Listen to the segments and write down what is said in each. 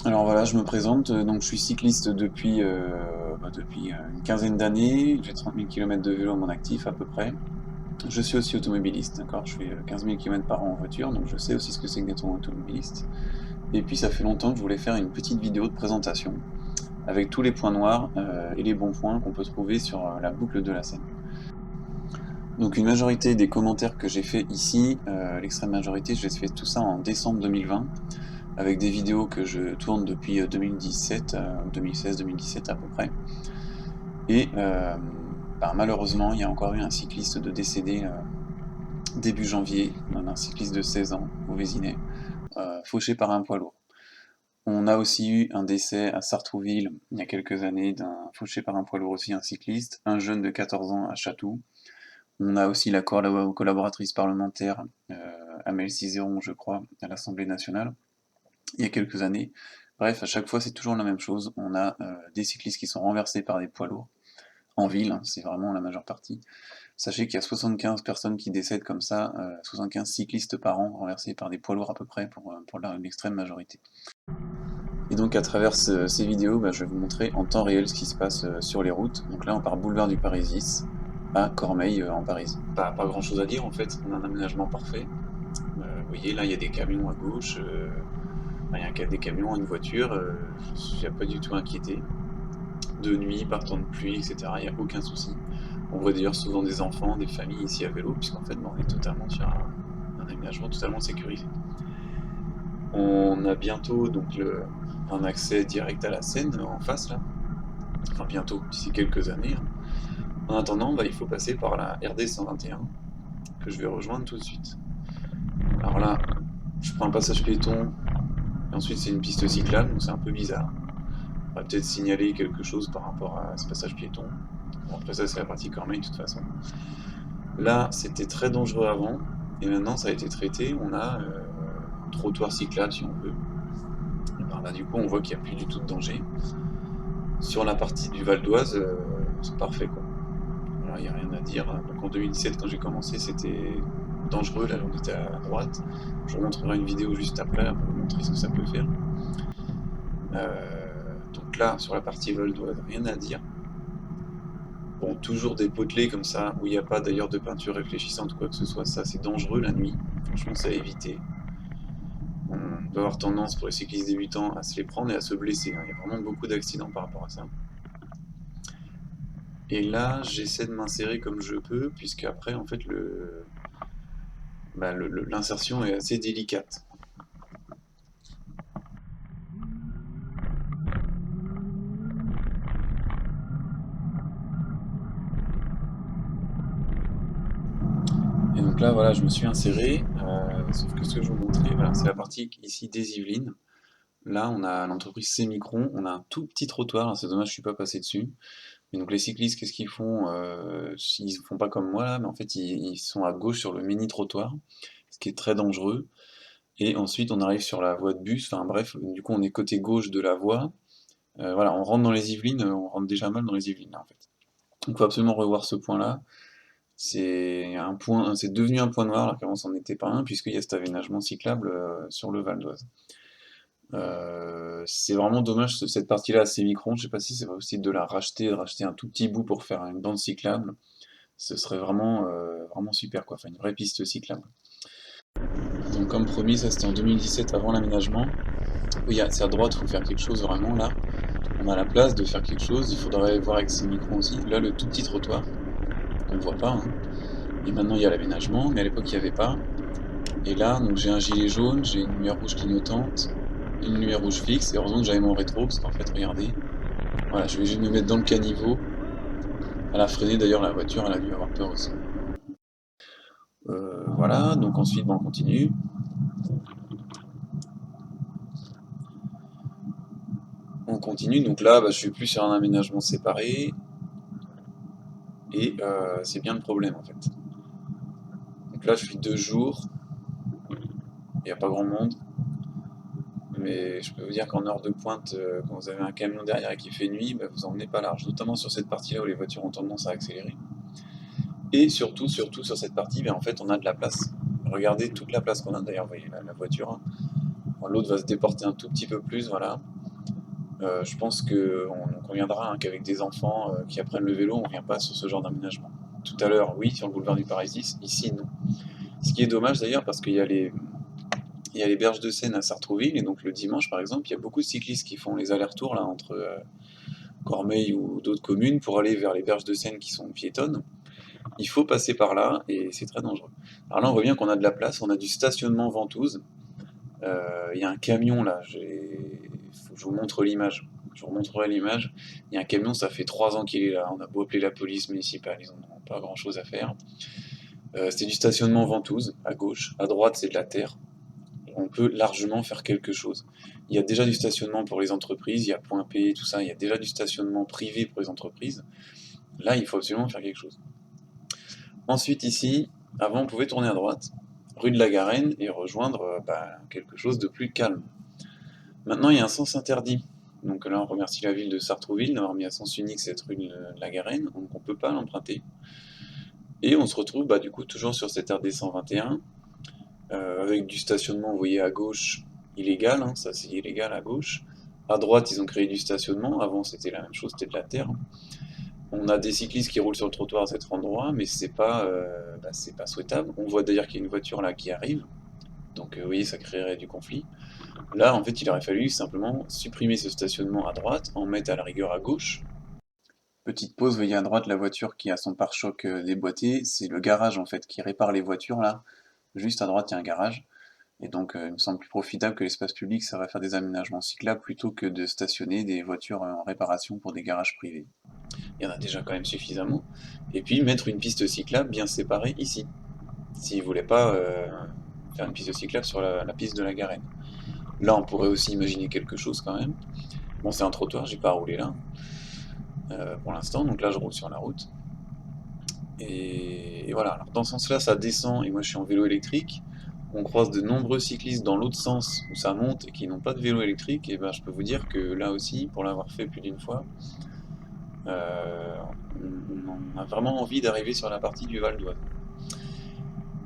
Alors voilà, je me présente, donc je suis cycliste depuis une quinzaine d'années, j'ai 30 000 km de vélo à mon actif à peu près. Je suis aussi automobiliste, d'accord? Je fais 15 000 km par an en voiture, donc je sais aussi ce que c'est que d'être automobiliste. Et puis ça fait longtemps que je voulais faire une petite vidéo de présentation, avec tous les points noirs et les bons points qu'on peut trouver sur la boucle de la Seine. Donc une majorité des commentaires que j'ai fait ici, l'extrême majorité, j'ai fait tout ça en décembre 2020, avec des vidéos que je tourne depuis 2017, 2016-2017 à peu près. Et malheureusement, il y a encore eu un cycliste de décédé début janvier, un cycliste de 16 ans au Vésinet, fauché par un poids lourd. On a aussi eu un décès à Sartrouville il y a quelques années, d'un fauché par un poids lourd aussi, un cycliste, un jeune de 14 ans à Chatou. On a aussi la collaboratrice parlementaire Amel Cizeron, je crois, à l'Assemblée nationale, il y a quelques années. Bref, à chaque fois, c'est toujours la même chose. On a des cyclistes qui sont renversés par des poids lourds, en ville, hein, c'est vraiment la majeure partie. Sachez qu'il y a 75 personnes qui décèdent comme ça, 75 cyclistes par an renversés par des poids lourds à peu près, pour l'extrême majorité. Et donc à travers ces vidéos, je vais vous montrer en temps réel ce qui se passe sur les routes. Donc là, on part boulevard du Parisis à Cormeilles en Paris. Pas grand chose à dire en fait, on a un aménagement parfait. Vous voyez, là, il y a des camions à gauche, il y a des camions, une voiture, je ne suis pas du tout inquiété. De nuit, par temps de pluie, etc., il n'y a aucun souci. On voit d'ailleurs souvent des enfants, des familles ici à vélo, puisqu'en fait, on est totalement sur un aménagement totalement sécurisé. On a bientôt donc un accès direct à la Seine en face là. Enfin bientôt, d'ici quelques années, hein. En attendant, il faut passer par la RD 121 que je vais rejoindre tout de suite. Alors là, je prends un passage piéton et ensuite c'est une piste cyclable, donc c'est un peu bizarre. On va peut-être signaler quelque chose par rapport à ce passage piéton. Bon, après ça c'est la partie Cormeilles de toute façon. Là c'était très dangereux avant et maintenant ça a été traité. On a un trottoir cyclable si on veut. Et par là du coup on voit qu'il n'y a plus du tout de danger. Sur la partie du Val d'Oise, c'est parfait quoi. Voilà, il n'y a rien à dire. Donc en 2017, quand j'ai commencé, c'était dangereux. Là, on était à droite. Je vous montrerai une vidéo juste après pour vous montrer ce que ça peut faire. Donc là, sur la partie Val d'Oise, rien à dire. Bon, toujours des potelets comme ça, où il n'y a pas d'ailleurs de peinture réfléchissante ou quoi que ce soit. Ça, c'est dangereux la nuit. Franchement, c'est à éviter. On peut avoir tendance pour les cyclistes débutants à se les prendre et à se blesser, hein. Il y a vraiment beaucoup d'accidents par rapport à ça. Et là, j'essaie de m'insérer comme je peux, puisque après, en fait, l'insertion est assez délicate. Et donc là, voilà, je me suis inséré, sauf que ce que je vous montrais, voilà, c'est la partie ici des Yvelines. Là, on a l'entreprise Sémicron, on a un tout petit trottoir, hein, c'est dommage, je suis pas passé dessus. Et donc les cyclistes, qu'est-ce qu'ils font? Ils font pas comme moi là, mais en fait ils sont à gauche sur le mini trottoir, ce qui est très dangereux. Et ensuite on arrive sur la voie de bus, enfin bref, du coup on est côté gauche de la voie. Voilà, on rentre dans les Yvelines, on rentre déjà mal dans les Yvelines là en fait. Donc il faut absolument revoir ce point-là. C'est devenu un point noir alors qu'avant c'en était pas un, puisqu'il y a cet aménagement cyclable sur le Val d'Oise. C'est vraiment dommage cette partie-là assez micron, je sais pas si c'est possible de la racheter, de racheter un tout petit bout pour faire une bande cyclable. Ce serait vraiment super quoi, enfin une vraie piste cyclable. Donc comme promis, ça c'était en 2017 avant l'aménagement. Oui, c'est à droite, il faut faire quelque chose vraiment là. On a la place de faire quelque chose, il faudrait voir avec ces microns aussi. Là, le tout petit trottoir, qu'on voit pas, hein. Et maintenant il y a l'aménagement, mais à l'époque il n'y avait pas. Et là, donc j'ai un gilet jaune, j'ai une lumière rouge clignotante, une lumière rouge fixe, et heureusement que j'avais mon rétro, parce qu'en fait, regardez, voilà, je vais juste me mettre dans le caniveau. Elle a freiné d'ailleurs la voiture, elle a dû avoir peur aussi. Voilà, donc ensuite on continue. On continue, donc là je suis plus sur un aménagement séparé, et c'est bien le problème en fait. Donc là je suis 2 jours, il n'y a pas grand monde, mais je peux vous dire qu'en heure de pointe, quand vous avez un camion derrière qui fait nuit, vous emmenez pas large, notamment sur cette partie-là où les voitures ont tendance à accélérer. Et surtout sur cette partie, en fait on a de la place. Regardez toute la place qu'on a, d'ailleurs vous voyez la voiture, hein. Bon, l'autre va se déporter un tout petit peu plus, voilà. Je pense qu'on conviendra hein, qu'avec des enfants qui apprennent le vélo, on ne vient pas sur ce genre d'aménagement. Tout à l'heure, oui, sur le boulevard du Paradis, ici, non. Ce qui est dommage d'ailleurs, parce qu'il y a les berges de Seine à Sartrouville, et donc le dimanche, par exemple, il y a beaucoup de cyclistes qui font les allers-retours là, entre Cormeilles ou d'autres communes pour aller vers les berges de Seine qui sont piétonnes. Il faut passer par là, et c'est très dangereux. Alors là, on voit bien qu'on a de la place, on a du stationnement ventouse. Il y a un camion là, faut que je vous montre l'image. Je vous remontrerai l'image. Il y a un camion, ça fait 3 ans qu'il est là. On a beau appeler la police municipale, ils n'ont pas grand chose à faire. C'est du stationnement ventouse à gauche. À droite, c'est de la terre. On peut largement faire quelque chose. Il y a déjà du stationnement pour les entreprises, il y a Point P, tout ça. Il y a déjà du stationnement privé pour les entreprises. Là, il faut absolument faire quelque chose. Ensuite, ici, avant, on pouvait tourner à droite, rue de la Garenne, et rejoindre quelque chose de plus calme. Maintenant, il y a un sens interdit. Donc là, on remercie la ville de Sartrouville d'avoir mis à sens unique cette rue de la Garenne, donc on ne peut pas l'emprunter. Et on se retrouve du coup toujours sur cette RD 121, avec du stationnement, vous voyez, à gauche, illégal, hein, ça c'est illégal à gauche. À droite, ils ont créé du stationnement, avant c'était la même chose, c'était de la terre. On a des cyclistes qui roulent sur le trottoir à cet endroit, mais c'est pas souhaitable. On voit d'ailleurs qu'il y a une voiture là qui arrive, donc vous voyez, ça créerait du conflit. Là, en fait, il aurait fallu simplement supprimer ce stationnement à droite, en mettre à la rigueur à gauche. Petite pause, vous voyez à droite la voiture qui a son pare-choc déboîté, c'est le garage en fait qui répare les voitures là. Juste à droite, il y a un garage. Et donc, il me semble plus profitable que l'espace public, ça va faire des aménagements cyclables plutôt que de stationner des voitures en réparation pour des garages privés. Il y en a déjà quand même suffisamment. Et puis, mettre une piste cyclable bien séparée ici. S'ils ne voulaient pas faire une piste cyclable sur la piste de la Garenne. Là, on pourrait aussi imaginer quelque chose quand même. Bon, c'est un trottoir, j'ai pas à rouler là pour l'instant, donc là je roule sur la route. Et voilà, alors dans ce sens-là, ça descend, et moi je suis en vélo électrique. On croise de nombreux cyclistes dans l'autre sens où ça monte et qui n'ont pas de vélo électrique, et je peux vous dire que là aussi, pour l'avoir fait plus d'une fois, on a vraiment envie d'arriver sur la partie du Val d'Oise.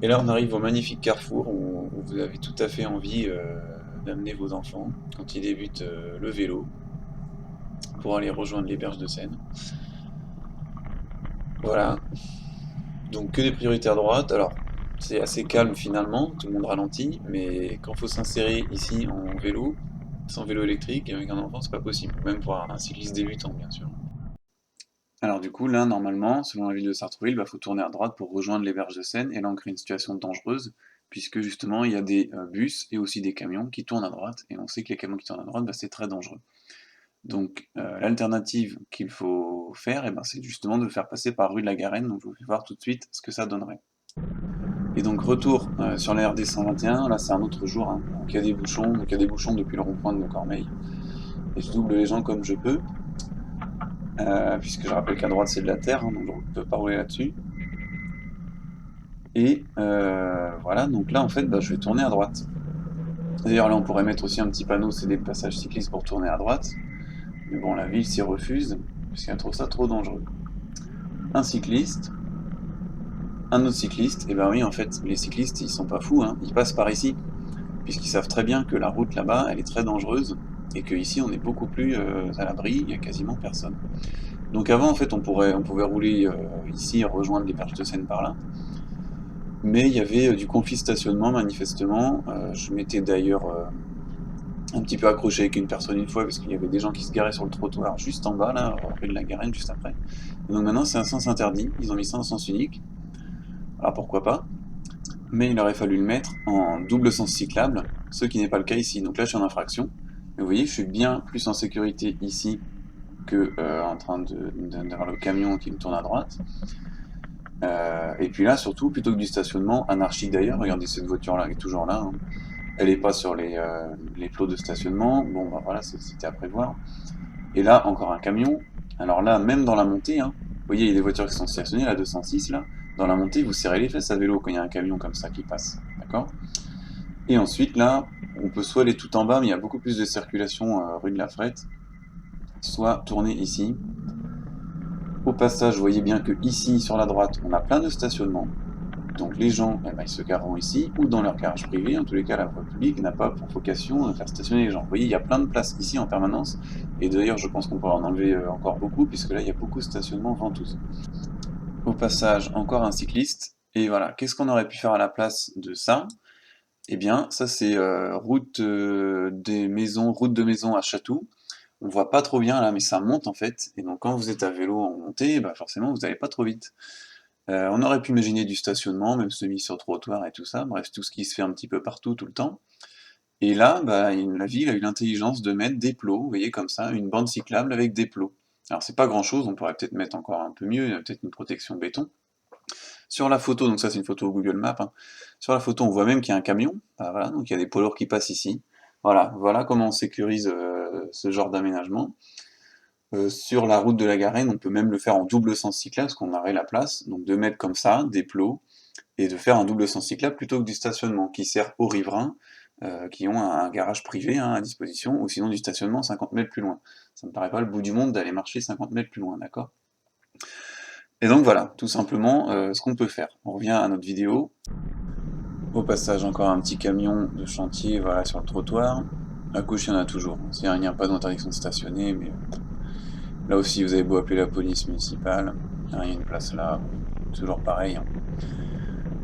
Et là, on arrive au magnifique carrefour où vous avez tout à fait envie d'amener vos enfants quand ils débutent le vélo pour aller rejoindre les berges de Seine. Voilà. Donc que des priorités à droite. Alors, c'est assez calme finalement, tout le monde ralentit, mais quand il faut s'insérer ici en vélo, sans vélo électrique, avec un enfant, c'est pas possible. Même pour un cycliste débutant, bien sûr. Alors du coup, là, normalement, selon la ville de Sartrouville, faut tourner à droite pour rejoindre les berges de Seine, et là on crée une situation dangereuse, puisque justement il y a des bus et aussi des camions qui tournent à droite, et on sait que les camions qui tournent à droite, c'est très dangereux. Donc l'alternative qu'il faut faire, c'est justement de faire passer par rue de la Garenne, donc je vous fais voir tout de suite ce que ça donnerait. Et donc retour sur la RD 121, là c'est un autre jour, hein. Donc il y a des bouchons, depuis le rond-point de Cormeilles, et je double les gens comme je peux. Puisque je rappelle qu'à droite c'est de la terre, hein, donc je ne peux pas rouler là-dessus. Et voilà, donc là en fait je vais tourner à droite. D'ailleurs là on pourrait mettre aussi un petit panneau, c'est des passages cyclistes pour tourner à droite. Mais bon, la ville s'y refuse, puisqu'elle trouve ça trop dangereux. Un cycliste, un autre cycliste, et oui en fait les cyclistes ils sont pas fous, hein, ils passent par ici, puisqu'ils savent très bien que la route là-bas elle est très dangereuse, et qu'ici on est beaucoup plus à l'abri, il n'y a quasiment personne. Donc avant, en fait, on pouvait rouler ici et rejoindre les berges de Seine par là. Mais il y avait du conflit stationnement, manifestement. Je m'étais d'ailleurs un petit peu accroché avec une personne une fois, parce qu'il y avait des gens qui se garaient sur le trottoir juste en bas, là, rue de la Garenne, juste après. Et donc maintenant, c'est un sens interdit. Ils ont mis ça en sens unique. Alors pourquoi pas. Mais il aurait fallu le mettre en double sens cyclable, ce qui n'est pas le cas ici. Donc là, je suis en infraction. Et vous voyez, je suis bien plus en sécurité ici que en train d'avoir le camion qui me tourne à droite. Et puis là, surtout, plutôt que du stationnement, anarchique d'ailleurs, regardez cette voiture-là, elle est toujours là, hein. Elle n'est pas sur les plots de stationnement, bon voilà, c'était à prévoir. Et là, encore un camion. Alors là, même dans la montée, hein, vous voyez, il y a des voitures qui sont stationnées, la 206 là, dans la montée, vous serrez les fesses à vélo quand il y a un camion comme ça qui passe, d'accord? Et ensuite, là, on peut soit aller tout en bas, mais il y a beaucoup plus de circulation rue de la Frette, soit tourner ici. Au passage, vous voyez bien que ici, sur la droite, on a plein de stationnements. Donc les gens, eh ben, ils se gareront ici, ou dans leur garage privé. En tous les cas, la voie publique n'a pas pour vocation de faire stationner les gens. Vous voyez, il y a plein de places ici en permanence, et d'ailleurs je pense qu'on pourra en enlever encore beaucoup, puisque là il y a beaucoup de stationnements ventouses. Au passage, encore un cycliste, et voilà, qu'est-ce qu'on aurait pu faire à la place de ça? Eh bien, ça c'est route route de maison à Chatou. On voit pas trop bien là, mais ça monte en fait, et donc quand vous êtes à vélo en montée, bah forcément vous n'allez pas trop vite. On aurait pu imaginer du stationnement, même semi sur trottoir et tout ça, bref, tout ce qui se fait un petit peu partout, tout le temps. Et là, bah, la ville a eu l'intelligence de mettre des plots, vous voyez, comme ça, une bande cyclable avec des plots. Alors c'est pas grand-chose, on pourrait peut-être mettre encore un peu mieux, peut-être une protection béton. Sur la photo, donc ça c'est une photo Google Maps, hein. Sur la photo on voit même qu'il y a un camion, bah, voilà, donc il y a des poids lourds qui passent ici. Voilà comment on sécurise ce genre d'aménagement. Sur la route de la Garenne, on peut même le faire en double sens cyclable, parce qu'on aurait la place, donc de mettre comme ça, des plots, et de faire un double sens cyclable plutôt que du stationnement, qui sert aux riverains, qui ont un garage privé à disposition, ou sinon du stationnement 50 mètres plus loin. Ça me paraît pas le bout du monde d'aller marcher 50 mètres plus loin, d'accord? Et donc voilà, tout simplement ce qu'on peut faire. On revient à notre vidéo. Au passage, encore un petit camion de chantier, voilà, sur le trottoir. À gauche, il y en a toujours. Il n'y a pas d'interdiction de stationner, mais là aussi, vous avez beau appeler la police municipale, il y a une place là, toujours pareil, hein.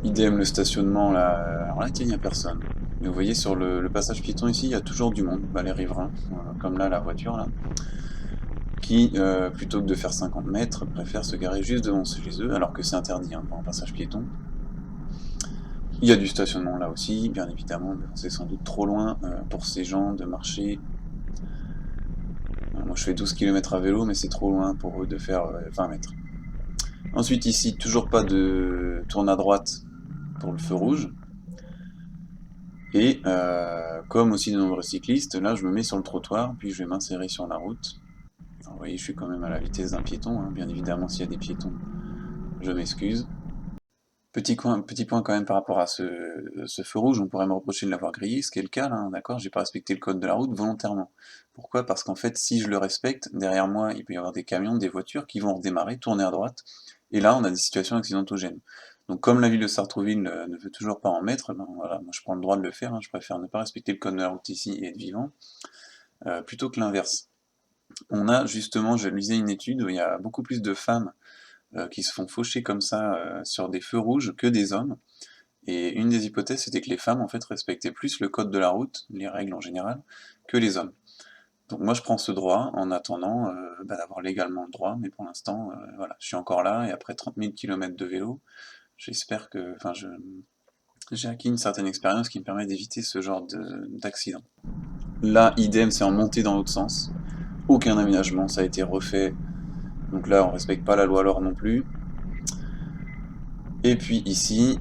Idem le stationnement là, alors là, tiens, il n'y a personne. Mais vous voyez, sur le passage piéton ici, il y a toujours du monde, bah, les riverains, comme là, la voiture là, qui, plutôt que de faire 50 mètres, préfèrent se garer juste devant chez eux, alors que c'est interdit, hein, pour un passage piéton. Il y a du stationnement là aussi, bien évidemment, mais c'est sans doute trop loin pour ces gens de marcher. Moi je fais 12 km à vélo, mais c'est trop loin pour eux de faire 20 mètres. Ensuite ici, toujours pas de tourne à droite pour le feu rouge. Et comme aussi de nombreux cyclistes, là je me mets sur le trottoir, puis je vais m'insérer sur la route. Alors, vous voyez, je suis quand même à la vitesse d'un piéton, hein. Bien évidemment s'il y a des piétons, je m'excuse. Petit point quand même par rapport à ce feu rouge, on pourrait me reprocher de l'avoir grillé, ce qui est le cas là, hein, d'accord, j'ai pas respecté le code de la route volontairement. Pourquoi? Parce qu'en fait, si je le respecte, derrière moi, il peut y avoir des camions, des voitures qui vont redémarrer, tourner à droite, et là, on a des situations accidentogènes. Donc comme la ville de Sartrouville ne veut toujours pas en mettre, ben voilà, moi je prends le droit de le faire, hein, je préfère ne pas respecter le code de la route ici et être vivant, plutôt que l'inverse. On a justement, je lisais une étude où il y a beaucoup plus de femmes qui se font faucher comme ça sur des feux rouges que des hommes. Et une des hypothèses, c'était que les femmes, en fait, respectaient plus le code de la route, les règles en général, que les hommes. Donc moi, je prends ce droit en attendant d'avoir légalement le droit, mais pour l'instant, voilà, je suis encore là, et après 30 000 km de vélo, j'espère que, enfin, j'ai acquis une certaine expérience qui me permet d'éviter ce genre d'accident. Là, idem, c'est en montée dans l'autre sens. Aucun aménagement, ça a été refait. Donc là, on respecte pas la loi alors non plus. Et puis ici,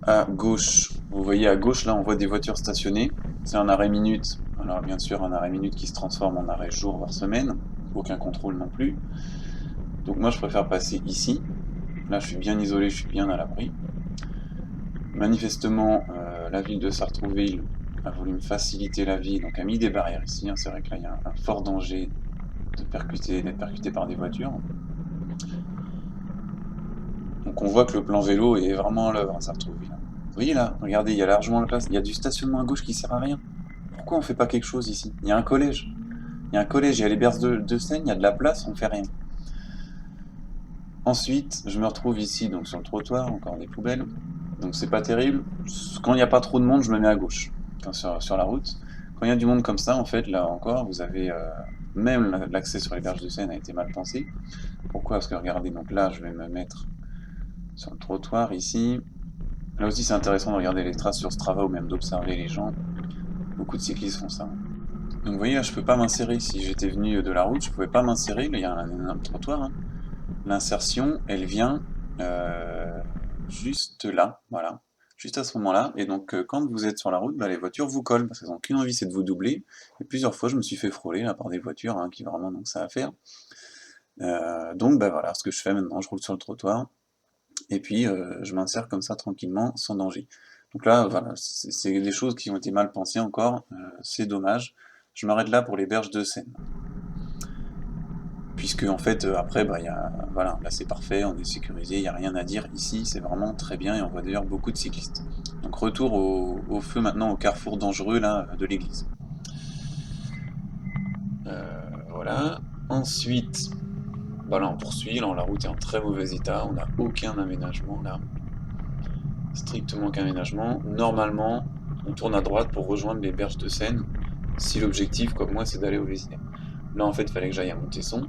à gauche, vous voyez à gauche là on voit des voitures stationnées, c'est un arrêt minute, alors bien sûr un arrêt minute qui se transforme en arrêt jour voire semaine, aucun contrôle non plus, donc moi je préfère passer ici, là je suis bien isolé, je suis bien à l'abri. Manifestement la ville de Sartrouville a voulu me faciliter la vie, donc a mis des barrières ici, hein. C'est vrai que là il y a un fort danger d'être percuté par des voitures. Donc on voit que le plan vélo est vraiment à l'œuvre à Sartrouville. Vous voyez là, regardez, il y a largement la place, il y a du stationnement à gauche qui sert à rien. Pourquoi on fait pas quelque chose ici? Il y a un collège. Il y a un collège, il y a les berges de Seine, il y a de la place, on fait rien. Ensuite, je me retrouve ici, donc sur le trottoir, encore des poubelles. Donc c'est pas terrible. Quand il n'y a pas trop de monde, je me mets à gauche, sur la route. Quand il y a du monde comme ça, en fait, là encore, vous avez même l'accès sur les berges de Seine a été mal pensé. Pourquoi? Parce que regardez, donc là, je vais me mettre sur le trottoir ici. Là aussi, c'est intéressant de regarder les traces sur Strava ou même d'observer les gens. Beaucoup de cyclistes font ça. Donc vous voyez, là, je peux pas m'insérer. Si j'étais venu de la route, je pouvais pas m'insérer. Là, il y a un trottoir, hein. L'insertion, elle vient juste là, voilà, juste à ce moment-là. Et donc, quand vous êtes sur la route, bah, les voitures vous collent parce qu'elles n'ont qu'une envie, c'est de vous doubler. Et plusieurs fois, je me suis fait frôler là par des voitures hein, qui vraiment n'ont que ça à faire. Donc, bah voilà, ce que je fais maintenant, je roule sur le trottoir et puis je m'insère comme ça tranquillement, sans danger. Donc là, voilà, c'est des choses qui ont été mal pensées encore, c'est dommage. Je m'arrête là pour les berges de Seine. puisque en fait après bah, voilà, là c'est parfait, on est sécurisé, il n'y a rien à dire ici, c'est vraiment très bien et on voit d'ailleurs beaucoup de cyclistes. Donc retour au feu maintenant au carrefour dangereux là de l'église. Voilà. Ensuite, bah là on poursuit, là la route est en très mauvais état, on n'a aucun aménagement là, strictement aucun aménagement. Normalement, on tourne à droite pour rejoindre les berges de Seine, si l'objectif, comme moi, c'est d'aller au Vésinet. Là en fait, il fallait que j'aille à Montesson.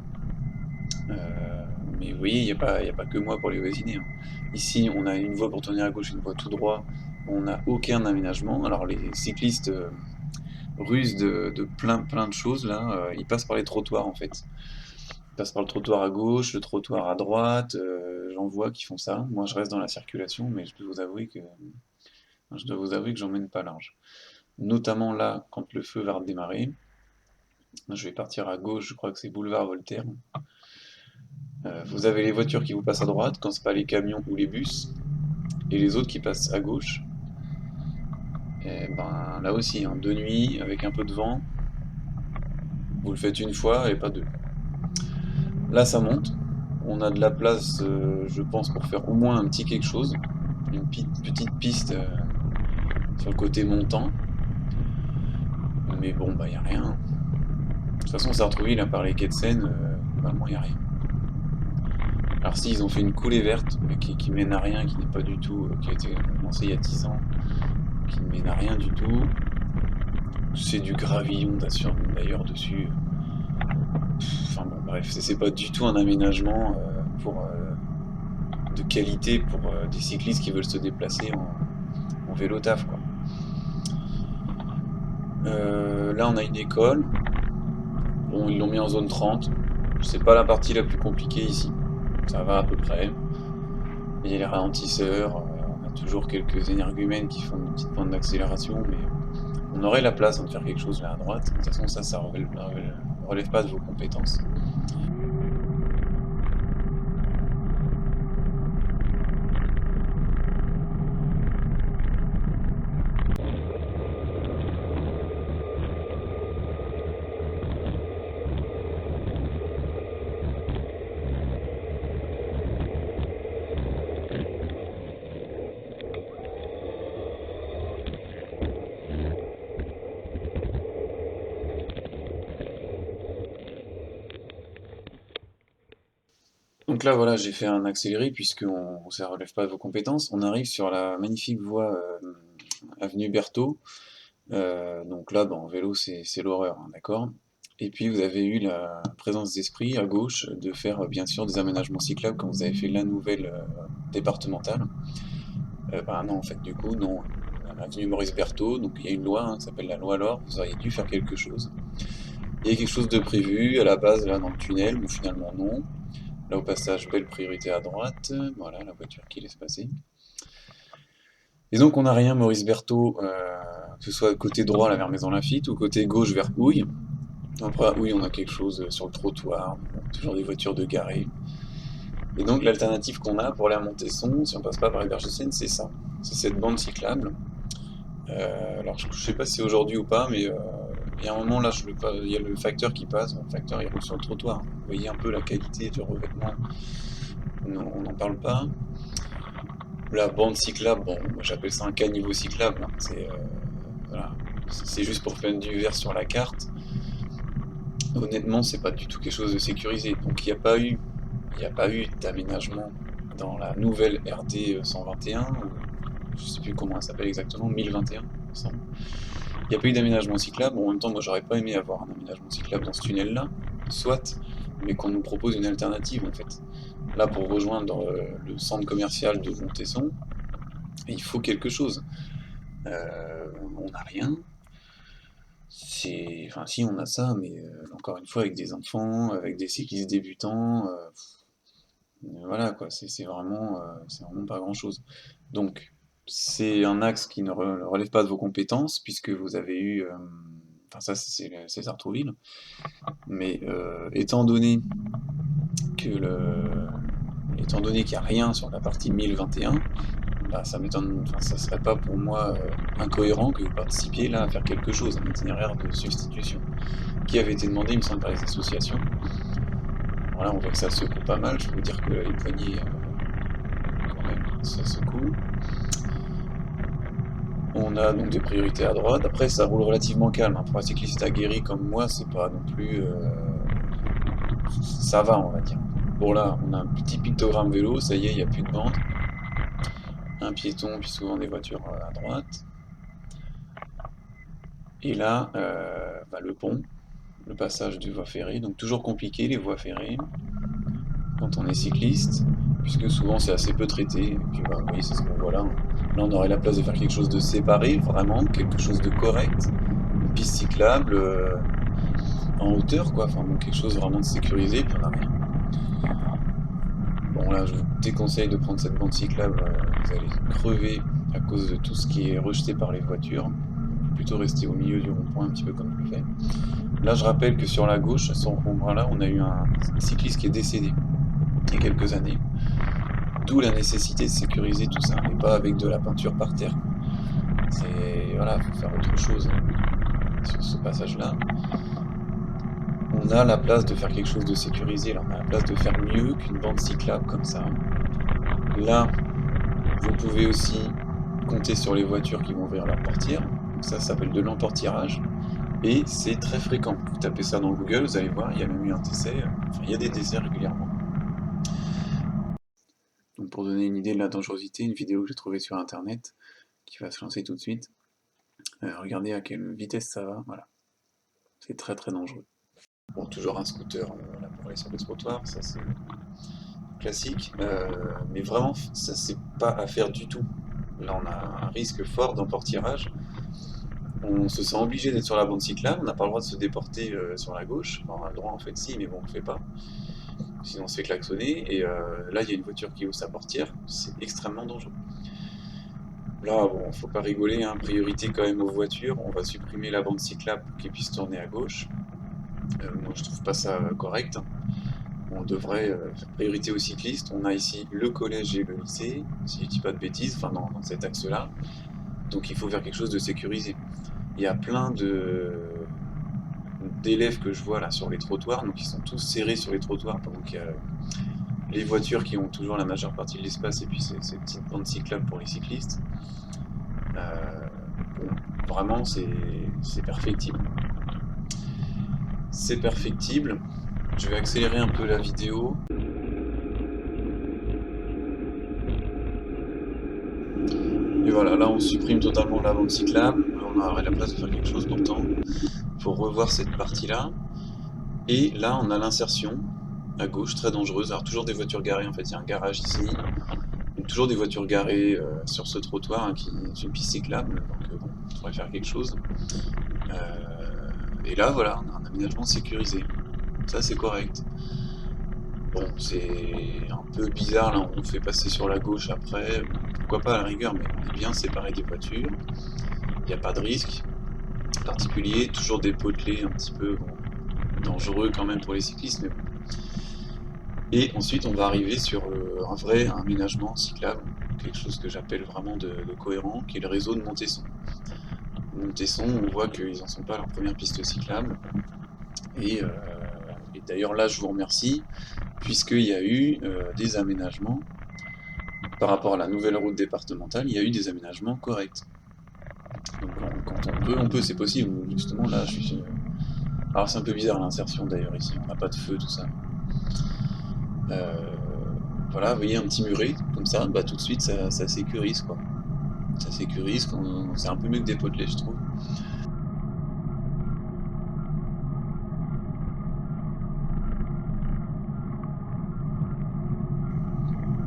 Mais vous voyez, y a pas que moi pour les voisiner, hein. Ici, on a une voie pour tourner à gauche, une voie tout droit. On n'a aucun aménagement. Alors les cyclistes rusent de plein de choses là. Ils passent par les trottoirs en fait. Ils passent par le trottoir à gauche, le trottoir à droite. J'en vois qui font ça. Moi, je reste dans la circulation, mais je dois vous avouer que j'emmène pas large. Notamment là, quand le feu va redémarrer. Je vais partir à gauche. Je crois que c'est boulevard Voltaire. Vous avez les voitures qui vous passent à droite, quand c'est pas les camions ou les bus, et les autres qui passent à gauche. Et ben là aussi, hein, de nuit, avec un peu de vent, vous le faites une fois et pas deux. Là ça monte, on a de la place, je pense, pour faire au moins un petit quelque chose, une petite piste sur le côté montant, mais bon, bah y a rien. De toute façon, Sartrouville, à part les quais de Seine, vraiment y a rien. Alors si, ils ont fait une coulée verte, mais qui mène à rien, qui n'est pas du tout, qui a été lancée il y a 10 ans, qui ne mène à rien du tout. C'est du gravillon d'ailleurs dessus. Enfin bon, bref, c'est pas du tout un aménagement de qualité pour des cyclistes qui veulent se déplacer en vélo taf, quoi. Là, on a une école. Bon, ils l'ont mis en zone 30. C'est pas la partie la plus compliquée ici. Ça va à peu près. Il y a les ralentisseurs. On a toujours quelques énergumènes qui font une petite pente d'accélération, mais on aurait la place de faire quelque chose là à droite. De toute façon, ça relève pas de vos compétences. Donc là, voilà, j'ai fait un accéléré puisque ça relève pas de vos compétences. On arrive sur la magnifique voie avenue Berthaud. Donc là, bah, en vélo, c'est l'horreur, hein, d'accord? Et puis vous avez eu la présence d'esprit à gauche de faire bien sûr des aménagements cyclables quand vous avez fait la nouvelle départementale. Bah non, en fait, du coup, non. Avenue Maurice Berthaud, donc il y a une loi hein, qui s'appelle la loi Laure, vous auriez dû faire quelque chose. Il y a quelque chose de prévu à la base là dans le tunnel, mais finalement non. Là au passage, belle priorité à droite, voilà la voiture qui laisse passer. Et donc on n'a rien Maurice Berthaud, que ce soit côté droit là vers Maison Lafitte ou côté gauche vers Houille. Après à Houille on a quelque chose sur le trottoir, bon, toujours des voitures de garées. Et donc l'alternative qu'on a pour aller à Montesson, si on passe pas par les berges de Seine, c'est ça. C'est cette bande cyclable. Alors je sais pas si c'est aujourd'hui ou pas, mais il y a un moment là, il y a le facteur qui passe, bon, le facteur il roule sur le trottoir. Vous voyez un peu la qualité du revêtement, non, on n'en parle pas. La bande cyclable, bon, moi j'appelle ça un caniveau cyclable, hein. Voilà. C'est juste pour faire du vert sur la carte. Honnêtement, c'est pas du tout quelque chose de sécurisé. Donc il n'y a pas eu d'aménagement dans la nouvelle RD 121, ou je sais plus comment elle s'appelle exactement, 1021, il me semble. Il n'y a pas eu d'aménagement cyclable. Bon, en même temps, moi j'aurais pas aimé avoir un aménagement cyclable dans ce tunnel-là, soit, mais qu'on nous propose une alternative en fait. Là, pour rejoindre le centre commercial de Montesson, il faut quelque chose. On n'a rien. Enfin, si, on a ça, mais encore une fois, avec des enfants, avec des cyclistes débutants, voilà quoi, c'est vraiment pas grand-chose. Donc, c'est un axe qui ne relève pas de vos compétences, puisque vous avez eu. Enfin, ça, c'est Sartrouville. Mais que le, étant donné qu'il n'y a rien sur la partie 1021, bah, enfin, ça serait pas pour moi incohérent que vous participiez là à faire quelque chose, un itinéraire de substitution, qui avait été demandé, il me semble, par les associations. Alors là, on voit que ça secoue pas mal. Je peux vous dire que les poignées, quand même, ça secoue. On a donc des priorités à droite. Après, ça roule relativement calme. Pour un cycliste aguerri comme moi, c'est pas non plus... ça va, on va dire. Bon là, on a un petit pictogramme vélo, ça y est, il n'y a plus de bande. Un piéton, puis souvent des voitures à droite. Et là, le pont, le passage des voies ferrées. Donc toujours compliqué les voies ferrées quand on est cycliste, puisque souvent c'est assez peu traité. Et puis vous voyez, c'est ce qu'on voit là. Là, on aurait la place de faire quelque chose de séparé, vraiment, quelque chose de correct. Une piste cyclable en hauteur, quoi. Enfin bon, quelque chose vraiment de sécurisé, puis on n'a rien. Bon là, je vous déconseille de prendre cette bande cyclable, vous allez crever à cause de tout ce qui est rejeté par les voitures. Plutôt rester au milieu du rond-point, un petit peu comme je le fais. Là, je rappelle que sur la gauche, à ce rond-point-là, on a eu un cycliste qui est décédé il y a quelques années. D'où la nécessité de sécuriser tout ça, et pas avec de la peinture par terre. C'est... Voilà, il faut faire autre chose sur ce passage-là. On a la place de faire quelque chose de sécurisé, là, on a la place de faire mieux qu'une bande cyclable comme ça. Là, vous pouvez aussi compter sur les voitures qui vont ouvrir leur portière. Donc ça s'appelle de l'emportirage. Et c'est très fréquent. Vous tapez ça dans Google, vous allez voir, il y a même eu un essai. Enfin, il y a des essais régulièrement. Donc pour donner une idée de la dangerosité, une vidéo que j'ai trouvée sur internet, qui va se lancer tout de suite. Regardez à quelle vitesse ça va, voilà. C'est très très dangereux. Bon, toujours un scooter là, pour aller sur le trottoir, ça c'est classique. Mais vraiment, ça c'est pas à faire du tout. Là on a un risque fort d'emportirage. On se sent obligé d'être sur la bande cyclable, on n'a pas le droit de se déporter sur la gauche. Enfin, on a le droit en fait si, mais bon on le fait pas. Sinon on se fait klaxonner, et là il y a une voiture qui ouvre sa portière, c'est extrêmement dangereux. Là, bon, faut pas rigoler, hein, priorité quand même aux voitures, on va supprimer la bande cyclable pour qu'elle puisse tourner à gauche. Moi je trouve pas ça correct, hein. On devrait faire priorité aux cyclistes. On a ici le collège et le lycée, si je dis pas de bêtises, enfin dans cet axe-là. Donc il faut faire quelque chose de sécurisé. Il y a plein d'élèves que je vois là sur les trottoirs, donc ils sont tous serrés sur les trottoirs pendant qu'il y a les voitures qui ont toujours la majeure partie de l'espace et puis ces petites bandes cyclables pour les cyclistes. Bon, vraiment c'est perfectible. C'est perfectible. Je vais accélérer un peu la vidéo. Et voilà, là on supprime totalement la bande cyclable. On aurait la place de faire quelque chose pourtant. Il faut revoir cette partie-là. Et là on a l'insertion à gauche, très dangereuse. Alors toujours des voitures garées, en fait il y a un garage ici. Donc, toujours des voitures garées sur ce trottoir hein, qui est une piste cyclable. Donc bon, il faudrait faire quelque chose. Et là voilà, on a un aménagement sécurisé. Ça c'est correct. Bon, c'est un peu bizarre, là, on nous fait passer sur la gauche après, pourquoi pas à la rigueur, mais on est bien séparé des voitures, il n'y a pas de risque particulier, toujours des potelets un petit peu bon, dangereux quand même pour les cyclistes, mais bon. Et ensuite, on va arriver sur un vrai aménagement cyclable, quelque chose que j'appelle vraiment de cohérent, qui est le réseau de Montesson. Montesson, on voit qu'ils n'en sont pas à leur première piste cyclable, et d'ailleurs là, je vous remercie, puisqu'il y a eu des aménagements. Par rapport à la nouvelle route départementale, il y a eu des aménagements corrects. Donc quand on peut, c'est possible. Justement, là, je suis... Alors c'est un peu bizarre l'insertion d'ailleurs ici, on n'a pas de feu, tout ça. Voilà, vous voyez un petit muret, comme ça, bah tout de suite ça sécurise quoi. Ça sécurise, c'est un peu mieux que des potelets je trouve.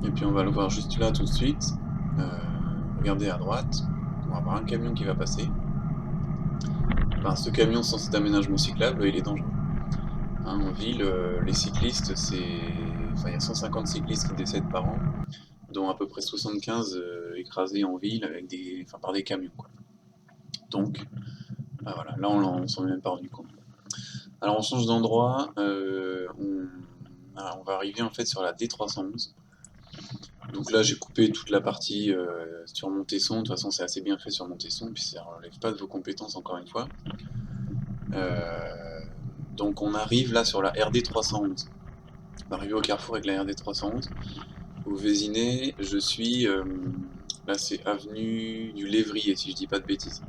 Et puis on va le voir juste là tout de suite. Regardez à droite, on va avoir un camion qui va passer. Enfin, ce camion sans cet aménagement cyclable, il est dangereux. Hein, en ville, les cyclistes, enfin, il y a 150 cyclistes qui décèdent par an, dont à peu près 75 écrasés en ville avec par des camions. Quoi. Donc, bah voilà, là on s'en est même pas rendu compte. Alors on change d'endroit, on va arriver en fait sur la D311. Donc là j'ai coupé toute la partie sur Montesson, de toute façon c'est assez bien fait sur Montesson, puis ça ne relève pas de vos compétences encore une fois. Donc on arrive là sur la RD 311. Arrivé au carrefour avec la RD 311. Au Vésinet, je suis... là, c'est avenue du Lévrier, si je dis pas de bêtises.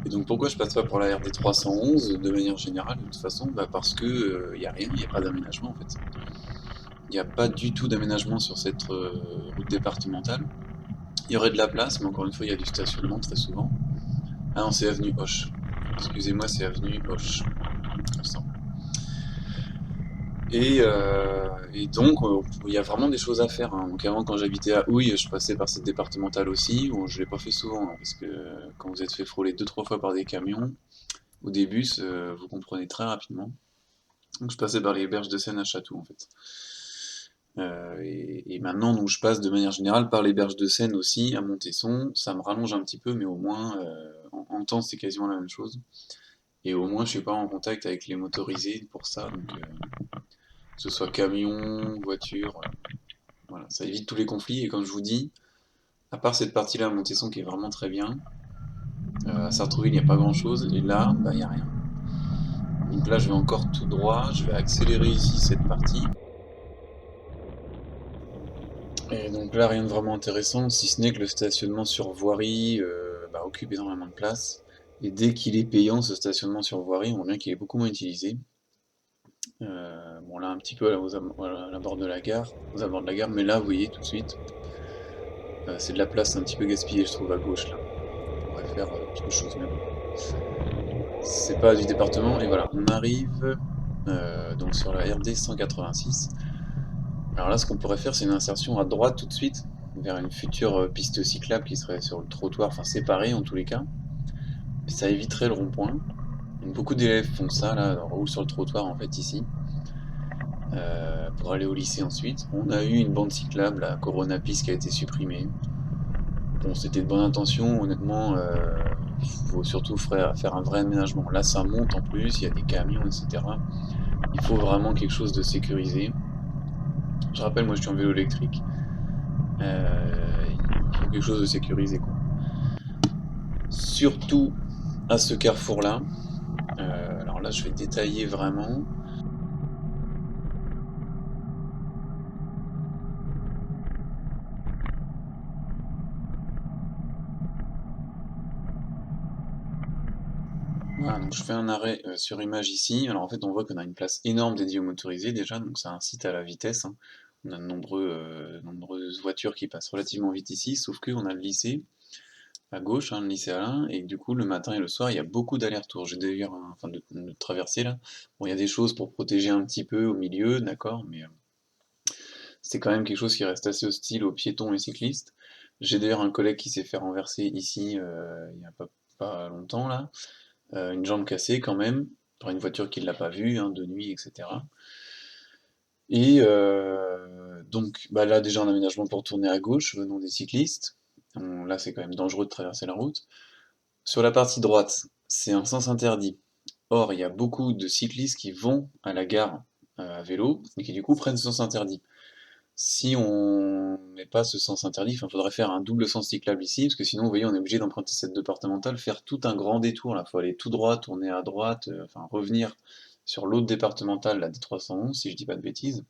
Et donc pourquoi je passe pas pour la RD 311 de manière générale, de toute façon? Bah parce que y a rien, il n'y a pas d'aménagement en fait. Il n'y a pas du tout d'aménagement sur cette route départementale. Il y aurait de la place, mais encore une fois, il y a du stationnement très souvent. Ah non, c'est avenue Hoche. Excusez-moi, c'est avenue Hoche, il me semble. Et donc, il y a vraiment des choses à faire, hein. Donc avant, quand j'habitais à Houille, je passais par cette départementale aussi. Bon, je l'ai pas fait souvent, hein, parce que quand vous êtes fait frôler 2-3 fois par des camions ou des bus, vous comprenez très rapidement. Donc je passais par les berges de Seine à Chatou, en fait. Et maintenant, donc, je passe de manière générale par les berges de Seine aussi, à Montesson. Ça me rallonge un petit peu, mais au moins, en temps, c'est quasiment la même chose. Et au moins, je suis pas en contact avec les motorisés pour ça. Donc, que ce soit camion, voiture, voilà, ça évite tous les conflits. Et comme je vous dis, à part cette partie-là à Montesson qui est vraiment très bien, à Sartrouville, il n'y a pas grand-chose. Et là, bah, il n'y a rien. Donc là, je vais encore tout droit. Je vais accélérer ici cette partie. Et donc là, rien de vraiment intéressant, si ce n'est que le stationnement sur voirie bah, occupe énormément de place. Et dès qu'il est payant, ce stationnement sur voirie, on voit bien qu'il est beaucoup moins utilisé. Bon là, un petit peu à la bord de la gare, aux abords de la gare, mais là, vous voyez tout de suite, c'est de la place un petit peu gaspillée, je trouve, à gauche, là. On pourrait faire autre chose, mais bon. C'est pas du département, et voilà, on arrive donc sur la RD 186. Alors là, ce qu'on pourrait faire, c'est une insertion à droite tout de suite, vers une future piste cyclable qui serait sur le trottoir, enfin séparée en tous les cas. Ça éviterait le rond-point. Beaucoup d'élèves font ça, là, roulent sur le trottoir en fait ici, pour aller au lycée ensuite. On a eu une bande cyclable, la Corona Piste, qui a été supprimée. Bon, c'était de bonne intention, honnêtement, faut surtout faire un vrai aménagement. Là, ça monte en plus, il y a des camions, etc. Il faut vraiment quelque chose de sécurisé. Je rappelle, moi je suis en vélo électrique. Il faut quelque chose de sécurisé, quoi. Surtout à ce carrefour-là. Alors là, je vais détailler vraiment. Voilà, donc je fais un arrêt sur image ici. Alors en fait, on voit qu'on a une place énorme dédiée aux motorisés déjà, donc ça incite à la vitesse, hein. On a de nombreuses voitures qui passent relativement vite ici, sauf qu'on a le lycée à gauche, hein, le lycée Alain, et du coup, le matin et le soir, il y a beaucoup d'allers-retours. J'ai d'ailleurs, enfin, de traversées là. Bon, il y a des choses pour protéger un petit peu au milieu, d'accord, mais c'est quand même quelque chose qui reste assez hostile aux piétons et cyclistes. J'ai d'ailleurs un collègue qui s'est fait renverser ici il n'y a pas longtemps là, une jambe cassée quand même, par une voiture qui ne l'a pas vue, hein, de nuit, etc. Et donc bah là déjà un aménagement pour tourner à gauche venant des cyclistes. Là c'est quand même dangereux de traverser la route. Sur la partie droite, c'est un sens interdit. Or, il y a beaucoup de cyclistes qui vont à la gare à vélo et qui du coup prennent ce sens interdit. Si on met pas ce sens interdit, il faudrait faire un double sens cyclable ici, parce que sinon, vous voyez, on est obligé d'emprunter cette départementale, faire tout un grand détour, là, faut aller tout droit, tourner à droite, enfin revenir sur l'autre départementale, la D311, si je dis pas de bêtises.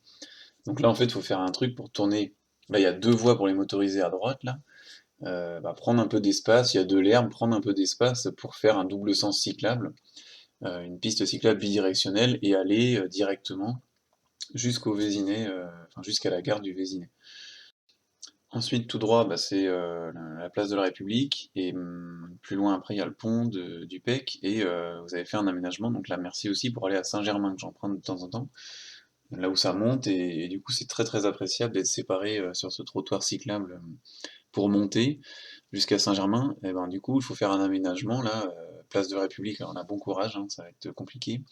Donc là, en fait, il faut faire un truc pour tourner. Là, il y a deux voies pour les motorisés à droite, là. Bah, prendre un peu d'espace, il y a de l'herbe, prendre un peu d'espace pour faire un double sens cyclable, une piste cyclable bidirectionnelle, et aller directement jusqu'au Vésinet, enfin jusqu'à la gare du Vésinet. Ensuite, tout droit, bah, c'est la place de la République, et plus loin après, il y a le pont du PEC, et vous avez fait un aménagement, donc là, merci aussi pour aller à Saint-Germain, que j'emprunte de temps en temps, là où ça monte, et du coup, c'est très très appréciable d'être séparé sur ce trottoir cyclable pour monter jusqu'à Saint-Germain. Et ben, du coup, il faut faire un aménagement, là, place de la République, alors on a bon courage, hein, ça va être compliqué,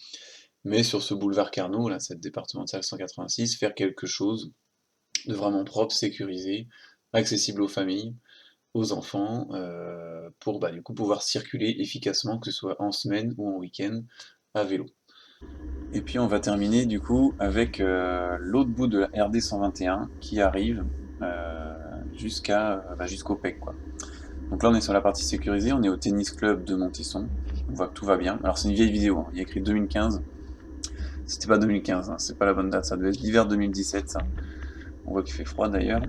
mais sur ce boulevard Carnot, là, cette départementale 186, faire quelque chose de vraiment propre, sécurisé, accessible aux familles, aux enfants, pour bah, du coup pouvoir circuler efficacement, que ce soit en semaine ou en week-end, à vélo. Et puis on va terminer du coup avec l'autre bout de la RD 121 qui arrive jusqu'au PEC, quoi. Donc là on est sur la partie sécurisée, on est au tennis club de Montesson, on voit que tout va bien. Alors c'est une vieille vidéo, hein. Il y a écrit 2015, C'était pas 2015, hein, c'est pas la bonne date, ça devait être l'hiver 2017, ça. On voit qu'il fait froid d'ailleurs.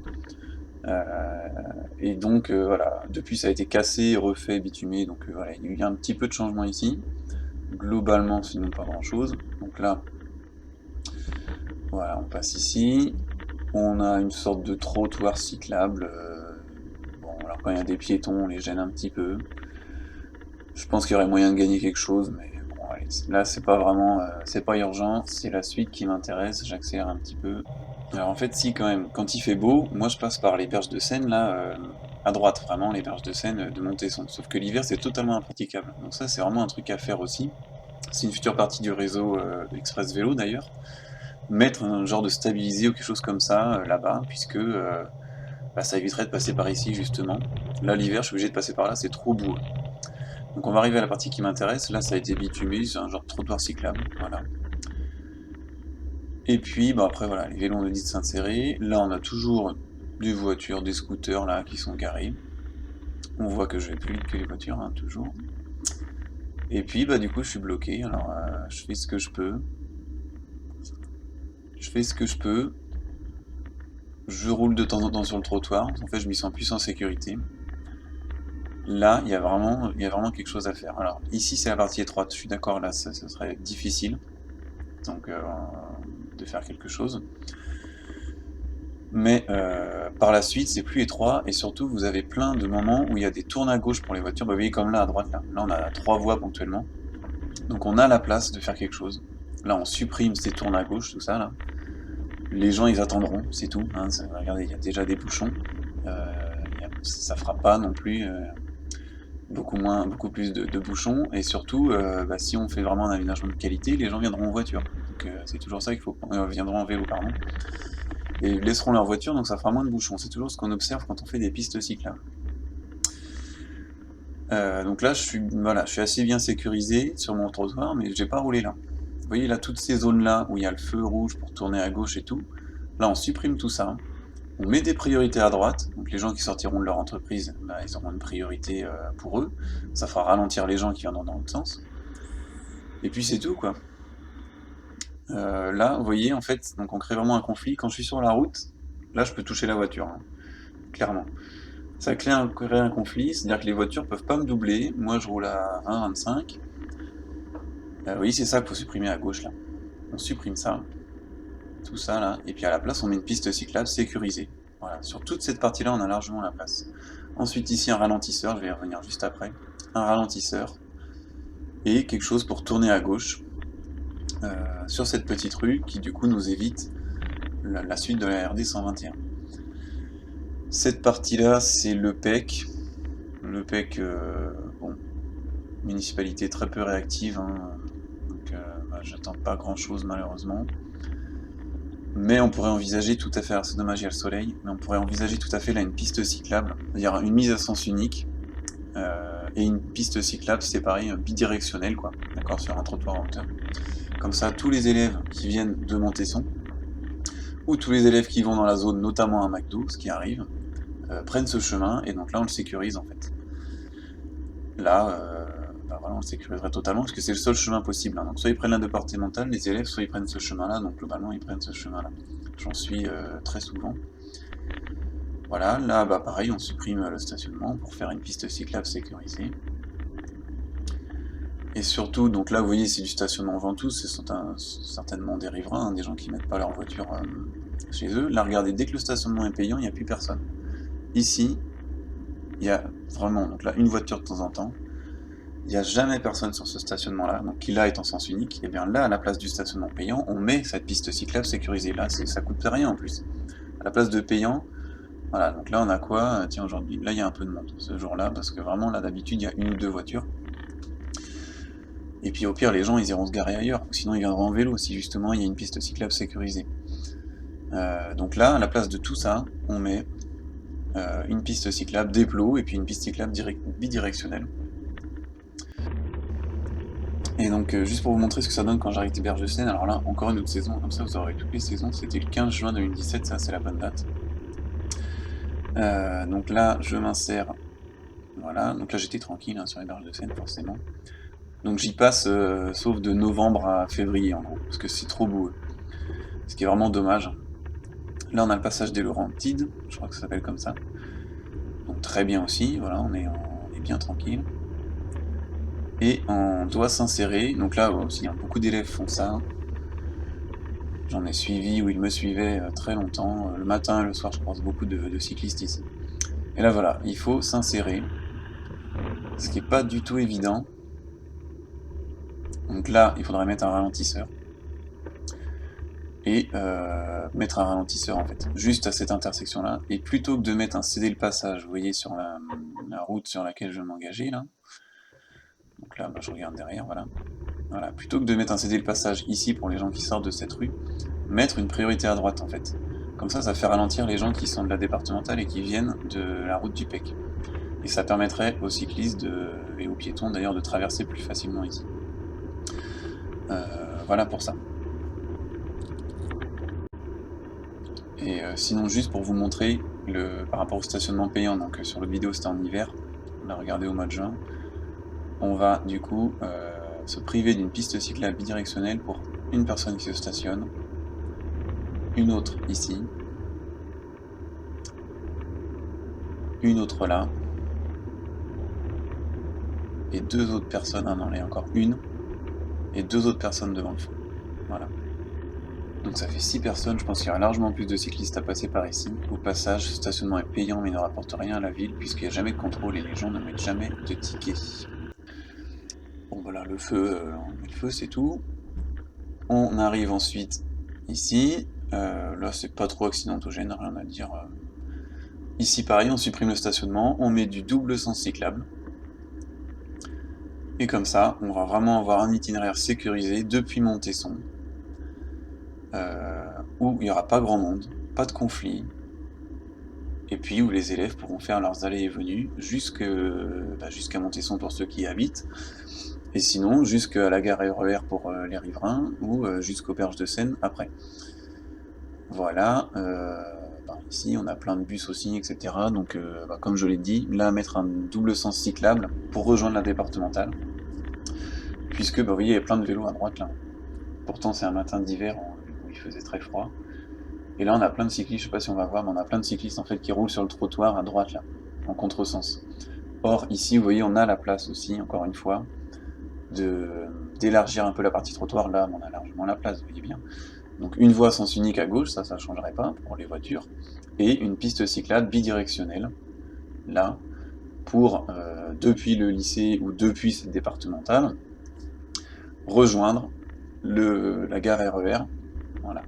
Et donc voilà, depuis ça a été cassé, refait, bitumé, donc voilà, il y a eu un petit peu de changement ici. Globalement, sinon pas grand chose. Donc là, voilà, on passe ici. On a une sorte de trottoir cyclable. Bon, alors quand il y a des piétons, on les gêne un petit peu. Je pense qu'il y aurait moyen de gagner quelque chose, mais bon, allez, là c'est pas vraiment, c'est pas urgent, c'est la suite qui m'intéresse, j'accélère un petit peu. Alors en fait, si quand même, quand il fait beau, moi je passe par les berges de Seine, là, à droite, vraiment, les berges de Seine de Montesson. Sauf que l'hiver c'est totalement impraticable. Donc ça c'est vraiment un truc à faire aussi. C'est une future partie du réseau Express Vélo d'ailleurs. Mettre un genre de stabilisé ou quelque chose comme ça là-bas, puisque bah, ça éviterait de passer par ici justement. Là l'hiver, je suis obligé de passer par là, c'est trop boueux. Donc on va arriver à la partie qui m'intéresse, là ça a été bitumé, c'est un genre de trottoir cyclable, voilà. Et puis bah après voilà, les vélos on a dit de s'insérer, là on a toujours des voitures, des scooters là qui sont garés. On voit que je vais plus vite que les voitures, hein, toujours. Et puis bah du coup je suis bloqué, alors je fais ce que je peux. Je fais ce que je peux. Je roule de temps en temps sur le trottoir, en fait je m'y sens plus en sécurité. Là, il y a vraiment quelque chose à faire. Alors ici c'est la partie étroite, je suis d'accord, là ça serait difficile. Donc de faire quelque chose. Mais par la suite, c'est plus étroit, et surtout, vous avez plein de moments où il y a des tournes à gauche pour les voitures. Bah, vous voyez comme là, à droite, là. Là, on a 3 voies ponctuellement. Donc on a la place de faire quelque chose. Là, on supprime ces tournes à gauche, tout ça, là. Les gens, ils attendront, c'est tout. Hein. Regardez, il y a déjà des bouchons. Ça fera pas non plus beaucoup plus de bouchons. Et surtout, bah, si on fait vraiment un aménagement de qualité, les gens viendront en voiture. Donc c'est toujours ça qu'il faut... viendront en vélo, pardon. Et laisseront leur voiture, donc ça fera moins de bouchons. C'est toujours ce qu'on observe quand on fait des pistes cyclables. Donc là, je suis assez bien sécurisé sur mon trottoir, mais j'ai pas roulé là. Vous voyez là, toutes ces zones-là où il y a le feu rouge pour tourner à gauche et tout, là on supprime tout ça. On met des priorités à droite, donc les gens qui sortiront de leur entreprise, bah, ils auront une priorité pour eux. Ça fera ralentir les gens qui viendront dans l'autre sens. Et puis c'est tout, quoi. Là, vous voyez, en fait, donc on crée vraiment un conflit. Quand je suis sur la route, là je peux toucher la voiture, hein, clairement. Ça crée un conflit, c'est-à-dire que les voitures peuvent pas me doubler. Moi je roule à 20-25. Oui, c'est ça qu'il faut supprimer à gauche là. On supprime ça, tout ça là, et puis à la place on met une piste cyclable sécurisée. Voilà, sur toute cette partie-là on a largement la place. Ensuite ici un ralentisseur, je vais y revenir juste après. Un ralentisseur et quelque chose pour tourner à gauche sur cette petite rue qui du coup nous évite la suite de la RD 121. Cette partie-là c'est le PEC. Le PEC, bon, municipalité très peu réactive, hein, donc bah, j'attends pas grand-chose malheureusement. Mais on pourrait envisager tout à fait, c'est dommage il y a le soleil, mais on pourrait envisager tout à fait là une piste cyclable, c'est-à-dire une mise à sens unique, et une piste cyclable séparée bidirectionnelle, quoi, d'accord, sur un trottoir en hauteur. Comme ça, tous les élèves qui viennent de Montesson, ou tous les élèves qui vont dans la zone, notamment à McDo, ce qui arrive, prennent ce chemin, et donc là on le sécurise en fait. Là, bah voilà, on le sécuriserait totalement, parce que c'est le seul chemin possible. Hein. Donc soit ils prennent la départementale, les élèves, soit ils prennent ce chemin-là, donc globalement ils prennent ce chemin-là. J'en suis très souvent. Voilà, là bah pareil, on supprime le stationnement pour faire une piste cyclable sécurisée. Et surtout, donc là vous voyez c'est du stationnement ventoux, c'est certainement des riverains, hein, des gens qui mettent pas leur voiture chez eux. Là regardez, dès que le stationnement est payant, il n'y a plus personne. Ici, il y a vraiment, donc là, une voiture de temps en temps. Il n'y a jamais personne sur ce stationnement-là, donc qui là est en sens unique. Et bien là, à la place du stationnement payant, on met cette piste cyclable sécurisée. Là, ça coûte rien en plus. À la place de payant, voilà, donc là on a quoi? Tiens, aujourd'hui, là il y a un peu de monde ce jour-là, parce que vraiment là d'habitude il y a une ou deux voitures. Et puis au pire, les gens ils iront se garer ailleurs, ou sinon ils viendront en vélo si justement il y a une piste cyclable sécurisée. Donc là, à la place de tout ça, on met une piste cyclable, des plots, et puis une piste cyclable bidirectionnelle. Et donc, juste pour vous montrer ce que ça donne quand j'arrive des berges de Seine, alors là, encore une autre saison, comme ça vous aurez toutes les saisons, c'était le 15 juin 2017, ça c'est la bonne date. Donc là, je m'insère, voilà, donc là j'étais tranquille hein, sur les berges de Seine, forcément. Donc j'y passe sauf de novembre à février en gros, parce que c'est trop beau. Ce qui est vraiment dommage. Là on a le passage des Laurentides, je crois que ça s'appelle comme ça. Donc très bien aussi, voilà, on est bien tranquille. Et on doit s'insérer, donc là aussi beaucoup d'élèves font ça. J'en ai suivi ou ils me suivaient très longtemps. Le matin et le soir je croise beaucoup de cyclistes ici. Et là voilà, il faut s'insérer, ce qui n'est pas du tout évident. Donc là il faudrait mettre un ralentisseur. Et mettre un ralentisseur en fait, juste à cette intersection là, et plutôt que de mettre un céder le passage, vous voyez sur la route sur laquelle je vais m'engager là, donc là bah, je regarde derrière, voilà, plutôt que de mettre un céder le passage ici pour les gens qui sortent de cette rue, mettre une priorité à droite en fait, comme ça fait ralentir les gens qui sont de la départementale et qui viennent de la route du PEC, et ça permettrait aux cyclistes et aux piétons d'ailleurs de traverser plus facilement ici. Voilà pour ça. Et sinon, juste pour vous montrer, par rapport au stationnement payant, donc sur l'autre vidéo c'était en hiver, on l'a regardé au mois de juin, on va du coup se priver d'une piste cyclable bidirectionnelle pour une personne qui se stationne, une autre ici, une autre là, et deux autres personnes, ah non, il y a encore une, et deux autres personnes devant le fond. Voilà. Donc ça fait 6 personnes, je pense qu'il y aura largement plus de cyclistes à passer par ici. Au passage, ce stationnement est payant mais ne rapporte rien à la ville puisqu'il n'y a jamais de contrôle et les gens ne mettent jamais de tickets. Bon voilà, le feu, on met le feu, c'est tout. On arrive ensuite ici, là c'est pas trop accidentogène, rien à dire. Ici pareil, on supprime le stationnement, on met du double sens cyclable. Et comme ça, on va vraiment avoir un itinéraire sécurisé depuis Montesson, où il n'y aura pas grand monde, pas de conflit, et puis où les élèves pourront faire leurs allées et venues jusqu'à Montesson pour ceux qui y habitent, et sinon jusqu'à la gare RER pour les riverains, ou jusqu'aux Berges de Seine après. Voilà, ici on a plein de bus aussi, etc. Donc comme je l'ai dit, là mettre un double sens cyclable pour rejoindre la départementale, puisque vous voyez il y a plein de vélos à droite là. Pourtant c'est un matin d'hiver où il faisait très froid. Et là on a plein de cyclistes, je sais pas si on va voir, mais on a plein de cyclistes en fait qui roulent sur le trottoir à droite là, en contresens. Or ici vous voyez on a la place aussi, encore une fois, d'élargir un peu la partie trottoir, là on a largement la place, vous voyez bien. Donc une voie sens unique à gauche, ça ne changerait pas pour les voitures, et une piste cyclable bidirectionnelle, là, pour, depuis le lycée ou depuis cette départementale, rejoindre la gare RER, voilà.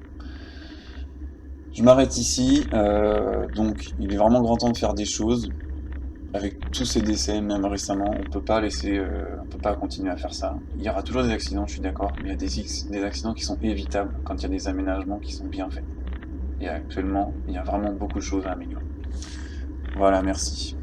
Je m'arrête ici, donc il est vraiment grand temps de faire des choses. Avec tous ces décès, même récemment, on peut pas continuer à faire ça. Il y aura toujours des accidents, je suis d'accord, mais il y a des accidents qui sont évitables quand il y a des aménagements qui sont bien faits. Et actuellement, il y a vraiment beaucoup de choses à améliorer. Voilà, merci.